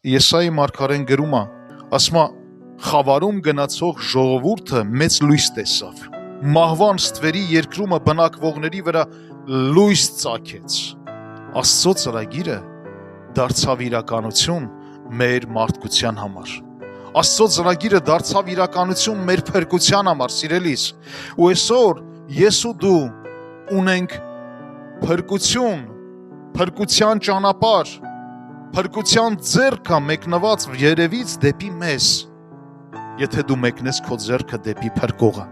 Եսայի մարգարեն գրում է, ասում է, խավարում գնացող ժողովուրդը մեծ լույս տեսավ։ Մահվան ստվերի երկրումը բնակվողների վրա լույս ծագեց։ Աստծո ծրագիրը դարձավ իրականություն մեր մարդկության համար։ Աստծո ծրագիրը դարձավ իրականություն մեր փրկության համար, սիրելիս։ Ու այսօր ես ու դու ունենք փրկություն, փրկության ճանապարհ, փրկության ձեռքը մեկնված երևից դեպի մեզ, եթե դու մեկնես քո ձեռքը դեպի փրկողը,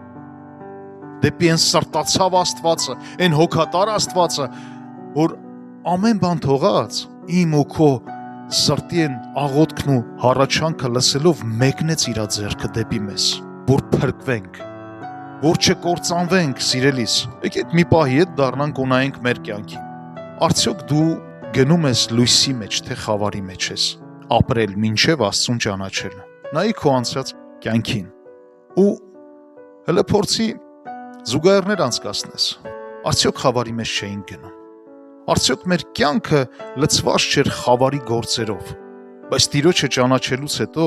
դեպի այն սրտացավ Աստվածը, այն հոգատար Աստվածը, որ ամեն բան թողած իմ ու քո սրտի են աղոթքն ու հառաչանքը լսելով մեկնեց իր ձեռքը դեպի մեզ, որ փրկվենք, որ չկործանվենք, սիրելիս։ Եկեք մի պահի հետ դառնանք ու նայենք մեր կյանքին։ Արդյոք դու գնում ես լույսի մեջ, թե խավարի մեջ ես, ապրել մինչև Աստծուն ճանաչելը։ Նայի քո անցած կյանքին ու հələ փորձի զուգահեռներ անցկացնես։ Արդյոք խավարի մեջ չէին գնում։ Արդյոք մեր կյանքը լցված չէր խավարի գործերով, բայց Տիրոջը ճանաչելուց հետո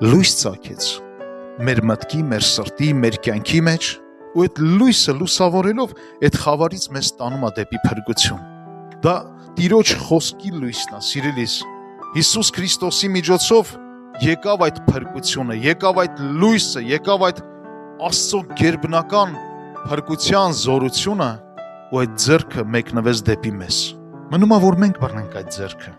լույս ծագեց մեր մտքի, մեր սրտի, մեր կյանքի մեջ, ու այդ լույսը լուսավորելով այդ խավարից մեզ տանում է դեպի փրկություն։ Դա Տիրոջ խոսքի լույսն է, սիրելիս։ Հիսուս Քրիստոսի միջոցով եկավ այդ փրկությունը, եկավ այդ լույսը, եկավ այդ Աստծո գերբնական փրկության զորությունը, ու այդ ձեռքը մեկնվեց դեպի մեզ։ Մնում է, որ մենք բռնենք այդ ձեռքը։